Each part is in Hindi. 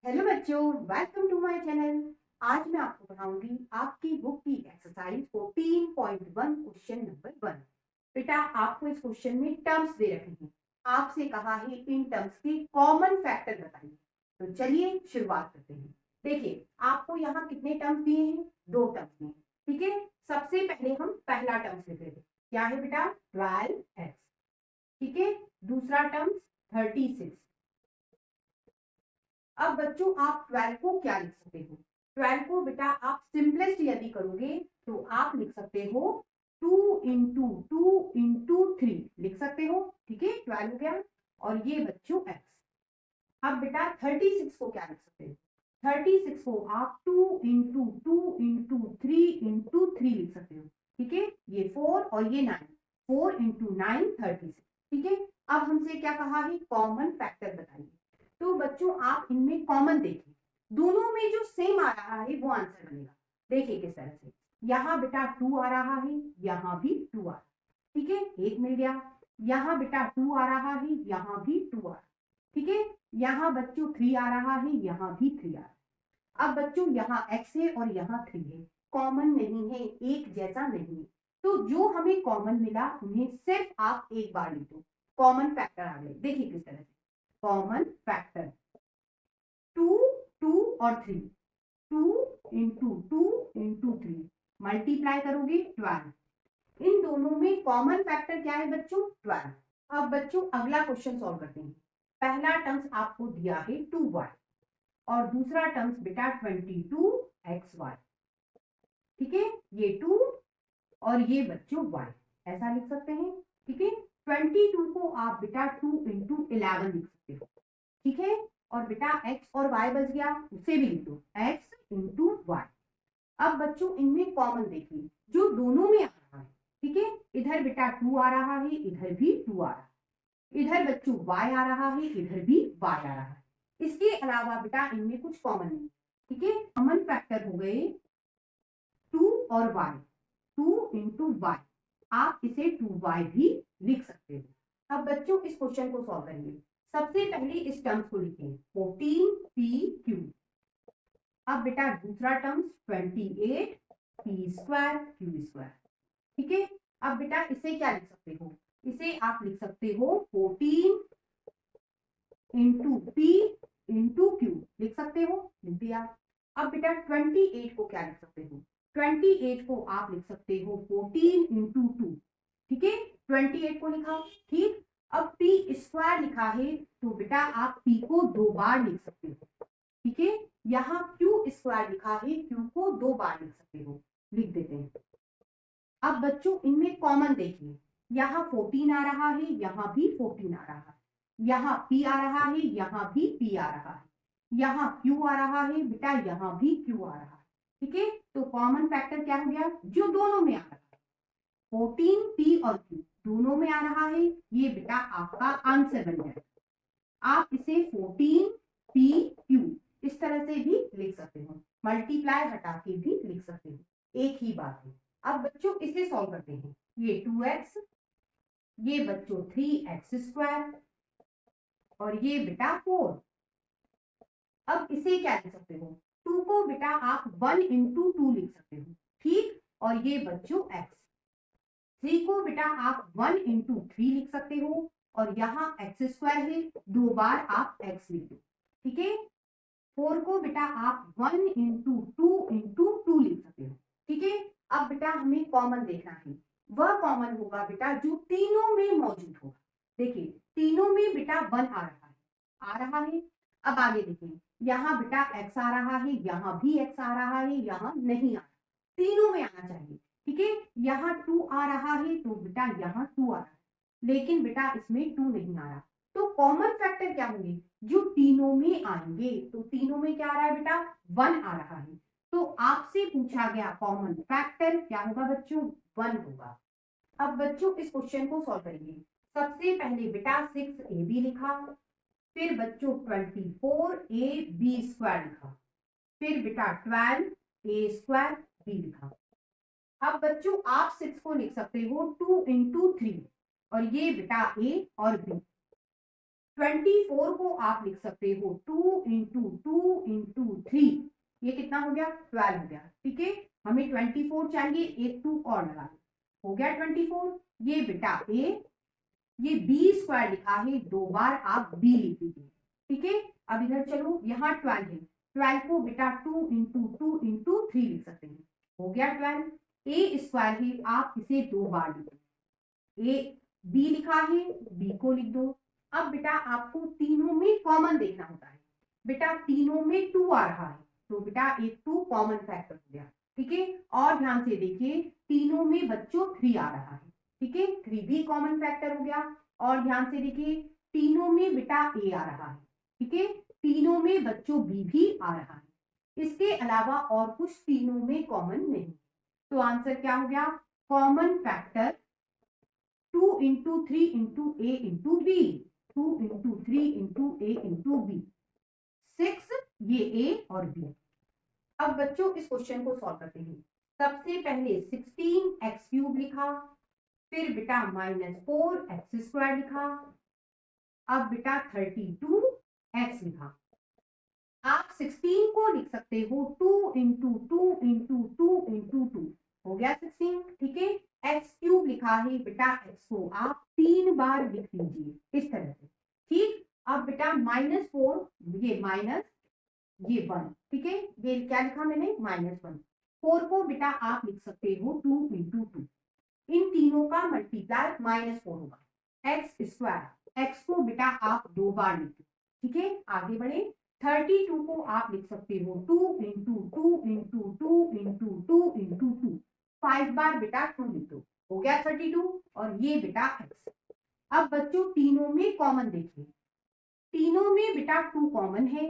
हेलो बच्चों, वेलकम टू माय चैनल। आज मैं आपको पढ़ाऊंगी आपकी बुक की एक्सरसाइज 14.1 क्वेश्चन नंबर 1। बेटा, आपको इस क्वेश्चन में टर्म्स दे रखे हैं। आपसे कहा है इन टर्म्स के कॉमन फैक्टर बताइए। तो चलिए शुरुआत करते हैं। देखिए, आपको यहाँ कितने टर्म्स दिए हैं? 2 टर्म्स दिए हैं। ठीक है, सबसे पहले हम पहला टर्म्स लेते हैं। क्या है बेटा? 12x। ठीक है, दूसरा टर्म्स 36। अब बच्चों, आप 12 को क्या लिख सकते हो? 12 को बेटा आप सिंपलेस्ट यदि करोगे तो आप लिख सकते हो 2 into 2 into 3 लिख सकते हो। ठीक है, 12 हो गया। और ये बच्चों x। अब बेटा 36 को क्या लिख सकते हो? 36 को आप 2 into 2 into 3 लिख सकते हो। ठीक है, ये 4 और ये 9। 4 into 9 36। ठीक है, अब हमसे क्या कहा है? कॉमन फैक्टर बताइए। तो बच्चों, आप इनमें कॉमन देखिए, दोनों में जो सेम आ रहा है वो आंसर बनेगा। देखिए किस तरह से, यहाँ बेटा 2 आ रहा है, यहाँ भी 2 आ रहा है। ठीक है, एक मिल गया। यहाँ बेटा 2 आ रहा है, यहाँ भी 2 आ रहा है। ठीक है, यहाँ बच्चों 3 आ रहा है, यहाँ भी 3 आ रहा है। अब बच्चों यहाँ x है और यहाँ 3 है, कॉमन नहीं है, एक जैसा नहीं है। तो जो हमें कॉमन मिला उन्हें सिर्फ आप एक बार लिख दो। कॉमन फैक्टर आ गए। देखिए किस तरह से, कॉमन फैक्टर 2, 2 और 3। 2 into 2 into 3 मल्टीप्लाई करोगे 12। इन दोनों में कॉमन फैक्टर क्या है बच्चों? 12। अब बच्चों अगला क्वेश्चन सॉल्व करते हैं। पहला टर्म्स आपको दिया है 2y और दूसरा टर्म्स बेटा 22xy। ठीक है, ये 2 और ये बच्चों y ऐसा लिख सकते हैं। ठीक है, 22 को आप बेटा 2 into 11 लिख सकते हो। ठीक है, और बेटा x और y बच गया, उसे भी लिख दो x into y। अब बच्चों इनमें कॉमन देखिए, जो दोनों में आ रहा है। ठीक है, इधर बेटा 2 आ रहा है, इधर भी 2 आ रहा है। इधर बच्चों y आ रहा है, इधर भी y आ रहा है। इसके अलावा बेटा इनमें कुछ कॉमन नहीं। ठीक है, कॉमन फैक्टर हो गए 2 और y। 2 into y, आप इसे 2y भी लिख सकते हो। अब बच्चों इस क्वेश्चन को सॉल्व करेंगे। सबसे पहले इस टर्म्स को लिखें 14pq। अब बेटा दूसरा टर्म्स 28p² ठीक है, अब बेटा इसे क्या लिख सकते हो? इसे आप लिख सकते हो 14 into p into q लिख सकते हो, लिख दिया। अब बेटा 28 को क्या लिख सकते हो? 28 को आप लिख सकते हो 14 into 2। ठीक है, 28 को लिखा। ठीक, अब p² लिखा है तो बेटा आप p को 2 बार लिख सकते हो। ठीक है, यहाँ q² लिखा है, q को 2 बार लिख सकते हो, लिख देते हैं। अब बच्चों इनमें कॉमन देखिए, यहाँ 14 आ रहा है, यहाँ भी 14 आ रहा है। यहाँ p आ रहा है, यहाँ भी p आ रहा है। यहाँ q आ रहा है बेटा, यहाँ भी q आ रहा है। ठीक है, तो कॉमन फैक्टर क्या हो गया? जो दोनों में आ रहा है, 14 p और q दोनों में आ रहा है, ये बेटा आपका आंसर बन जाएगा। आप इसे 14 p q इस तरह से भी लिख सकते हो, मल्टीप्लाई हटा के भी लिख सकते हो, एक ही बात है। अब बच्चों इसे सॉल्व करते हैं। ये 2x, ये बच्चों 3x² और ये बेटा 4। अब इसे क्या लिख सकते हो? 2 को बेटा आप 1 into 2 लिख सकते हो। ठीक, और ये बच्चों x। 3 को बेटा आप 1 into 3 लिख सकते हो, और यहाँ x² है, 2 बार आप x लिख दो। ठीक है, 4 को बेटा आप 1 into 2 into 2 लिख सकते हो। ठीक है, अब बेटा हमें कॉमन देखना है। वह कॉमन होगा बेटा जो तीनों में मौजूद होगा। देखिए तीनों में बेटा 1 आ रहा है, आ रहा है। अब आगे देखिए, यहाँ बेटा x आ रहा है, यहाँ भी x आ रहा है, यहाँ नहीं आ रहा, तीनों में आना चाहिए। ठीक है, यहाँ 2 आ रहा है तो बेटा यहाँ 2 आ रहा है, लेकिन बेटा इसमें 2 नहीं आ रहा। तो कॉमन फैक्टर क्या होंगे? जो तीनों में आएंगे। तो तीनों में क्या आ रहा है बेटा? 1 आ रहा है। तो आपसे पूछा गया कॉमन फैक्टर क्या होगा बच्चों? 1 होगा। अब बच्चों इस क्वेश्चन को सॉल्व करेंगे। सबसे पहले बेटा 6ab लिखा, फिर बच्चों 24ab² लिखा, फिर बेटा 12a² लिखा। अब बच्चों आप 6 को लिख सकते हो 2 into 3 और ये बेटा a और b। 24 को आप लिख सकते हो 2 into 2 इंटू 3, ये कितना हो गया 12 हो गया। ठीक है, हमें 24 चाहिए, एक 2 और लगा दो, हो गया 24। ये बेटा a, ये b स्क्वायर लिखा है, 2 बार आप b लिख दीजिए। ठीक है, अब इधर चलो, यहाँ 12 है, 12 को बेटा 2 इंटू 3 लिख सकते हैं, हो गया 12। a स्क्वायर है, आप इसे 2 बार लिखो, a b लिखा है, b को लिख दो। अब बेटा आपको तीनों में कॉमन देखना होता है, बेटा तीनों में 2 आ रहा है, तो बेटा एक 2 कॉमन फैक्टर हो गया। ठीक है, और ध्यान से देखिए, तीनों में बच्चों 3 आ रहा है। ठीक है, 3 भी कॉमन फैक्टर हो गया। और ध्यान से देखिए, तीनों में बेटा a आ रहा है। ठीक है, तीनों में बच्चों b भी आ रहा है। इसके अलावा और कुछ तीनों में कॉमन नहीं, तो आंसर क्या हो गया, common factor 2 into 3 into a into b, 2 into 3 into a into b, 6, ये a और b। अब बच्चों इस क्वेश्चन को सॉल्व करते हैं। सबसे पहले 16x³ लिखा, फिर बेटा -4x² लिखा, अब बेटा 32x लिखा। आप 16 को लिख सकते हो 2 इंटू 2 इंटू 2 इंटू 2, हो गया 16। ठीक है, x³ लिखा है, बेटा x को आप 3 बार लिख लीजिए इस तरह से। ठीक, अब बेटा -4, ये माइनस, ये 1। ठीक है, ये क्या लिखा मैंने, -1। 4 को बेटा आप लिख सकते हो 2 इंटू 2, इन तीनों का मल्टीप्लाई -4 होगा, x²। x को बेटा आप 2 बार लिखो। ठीक है, आगे बढ़े, 32 को आप लिख सकते हो 2 इंटू 2 इंटू 2 इंटू 2 इंटू 2, 5 बार बेटा 2 लिख दो, हो गया 32, और ये बेटा x। अब बच्चों तीनों में कॉमन देखिए, तीनों में बेटा 2 कॉमन है,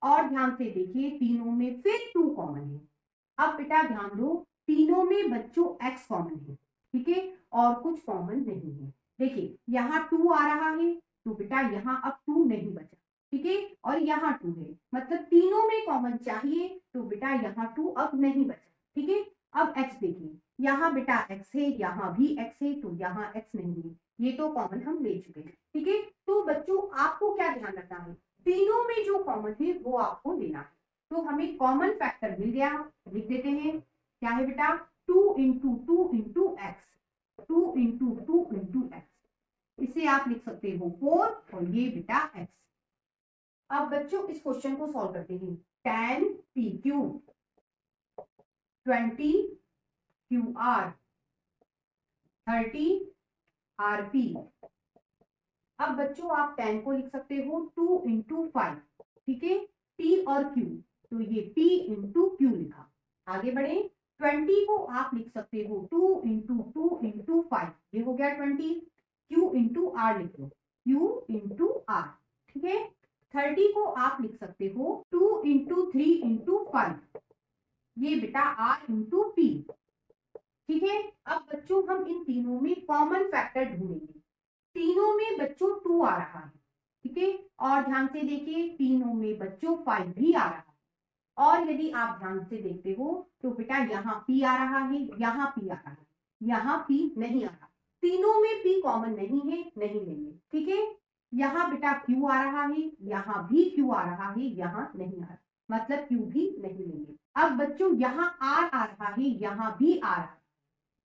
और ध्यान से देखिए तीनों में फिर 2 कॉमन है। अब बेटा ध्यान दो, तीनों में बच्चों x कॉमन है। ठीक है, और कुछ कॉमन नहीं है। देखिए यहाँ 2 आ रहा है, तो बेटा यहाँ अब 2 नहीं बचा। ठीक है, और यहाँ 2 है, मतलब तीनों में कॉमन चाहिए, तो बेटा यहाँ 2 अब नहीं बचा। ठीक है, अब x देखिए, यहाँ बेटा x है, यहाँ भी x है, तो यहाँ x नहीं है, ये तो कॉमन हम ले चुके हैं। ठीक है, तो बच्चों आपको क्या ध्यान रखना है, तीनों में जो कॉमन है वो आपको लेना है। तो हमें कॉमन फैक्टर मिल गया, लिख देते हैं, क्या है बेटा 2 into 2 into x, 2 into 2 into x, इसे आप लिख सकते हो 4, और ये बेटा x। अब बच्चों इस क्वेश्चन को सॉल्व करते हैं। tan pq 20 qr 30 rp। अब बच्चों आप tan को लिख सकते हो 2 इंटू 5। ठीक है, p और q, तो ये p इंटू q लिखा। आगे बढ़े, 20 को आप लिख सकते हो 2 इंटू 2 इंटू 5, ये हो गया 20, q इंटू r लिख लो, q इंटू r। ठीक है, 30 को आप लिख सकते हो 2 इंटू 3 इंटू 5, ये बेटा r इंटू p। ठीक है, अब बच्चों हम इन तीनों में कॉमन फैक्टर ढूंढेंगे। तीनों में बच्चों 2 आ रहा है। ठीक है, और ध्यान से देखिए तीनों में बच्चों 5 भी आ रहा है, और यदि आप ध्यान से देखते हो तो बेटा यहाँ p आ रहा है, यहाँ p आ रहा है, यहाँ p नहीं आ रहा, तीनों में p कॉमन नहीं है, नहीं लेंगे। ठीक है, यहाँ बेटा q आ रहा है, यहाँ भी q आ रहा है, यहाँ नहीं आ रहा, मतलब q भी नहीं लेंगे। अब बच्चों यहाँ r आ रहा है, यहाँ भी आ रहा है,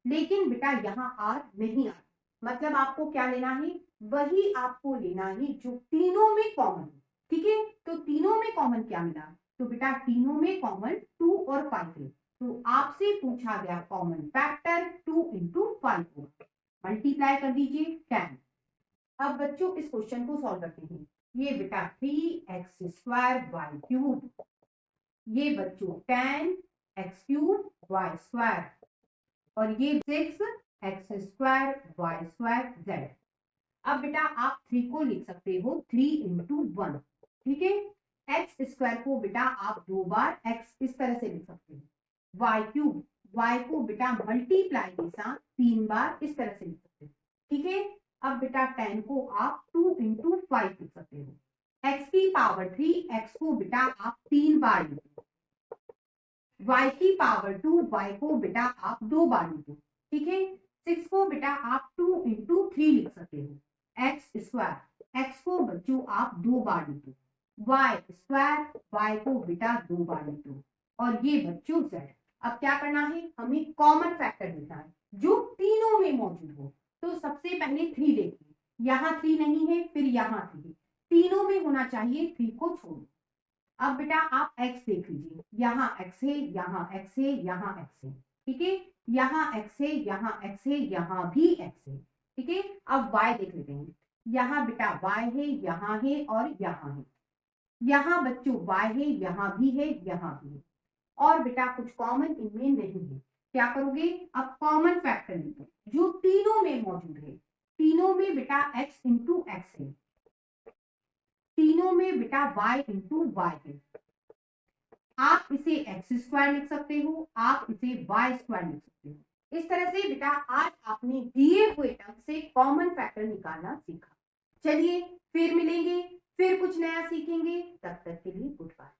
लेकिन बेटा यहाँ r नहीं आ रहा, मतलब आपको क्या लेना है, वही आपको लेना है जो तीनों में कॉमन है। ठीक है, तो तीनों में कॉमन क्या मिला, तो बेटा तीनों में कॉमन 2 और 5 है, तो आपसे पूछा गया कॉमन फैक्टर 2 इंटू 5 होगा, मल्टीप्लाई कर दीजिए 10। अब बच्चों इस क्वेश्चन को सॉल्व करते हैं। ये बेटा 3x² y³, ये बच्चों 10x³ y², और ये 6x² y²z। अब बेटा आप 3 को लिख सकते हो 3 इंटू 1। ठीक है, x² को बेटा आप 2 बार x इस तरह से लिख सकते हो, y³ y को बेटा मल्टीप्लाई के साथ 3 बार इस तरह से लिख सकते हो। ठीक है, अब बेटा 10 को आप 2 इंटू 5 लिख सकते हो, x की पावर 3 x को बेटा आप 3 बार लिखो, y की पावर 2 y को बेटा आप 2 बार लिखो। ठीक है, 6 को बेटा आप 2 इंटू 3 लिख सकते हो, x² x को बच्चों आप 2 बार लिखो, वाई स्क्वायर, वाई को बेटा 2 बार लिख लो, और ये बच्चों z। अब क्या करना है, हमें कॉमन फैक्टर ढूंढना है जो तीनों में मौजूद हो। तो सबसे पहले 3 देखिए, यहाँ 3 नहीं है, फिर यहाँ 3, तीनों में होना चाहिए, 3 को छोड़ो। अब बेटा आप x देख लीजिए, यहाँ x है, यहाँ x है, यहाँ x है, ठीक है, यहाँ x है, यहाँ x है, यहाँ भी x है, ठीक है। अब y देख लेते हैं, यहाँ बेटा y है, यहाँ है और यहाँ है, यहाँ बच्चों y है, यहाँ भी है, यहाँ भी है, और बेटा कुछ कॉमन इनमें नहीं है। क्या करोगे, अब कॉमन फैक्टर लिखो जो तीनों में मौजूद है। तीनों में बेटा x इंटू एक्स है, तीनों में बेटा y इंटू वाई है। आप इसे एक्स स्क्वायर लिख सकते हो, आप इसे वाई स्क्वायर लिख सकते हो। इस तरह से बेटा आज आपने दिए हुए टर्म से कॉमन फैक्टर निकालना सीखा। चलिए फिर मिलेंगे, फिर कुछ नया सीखेंगे, तब तक के लिए गुड बाय।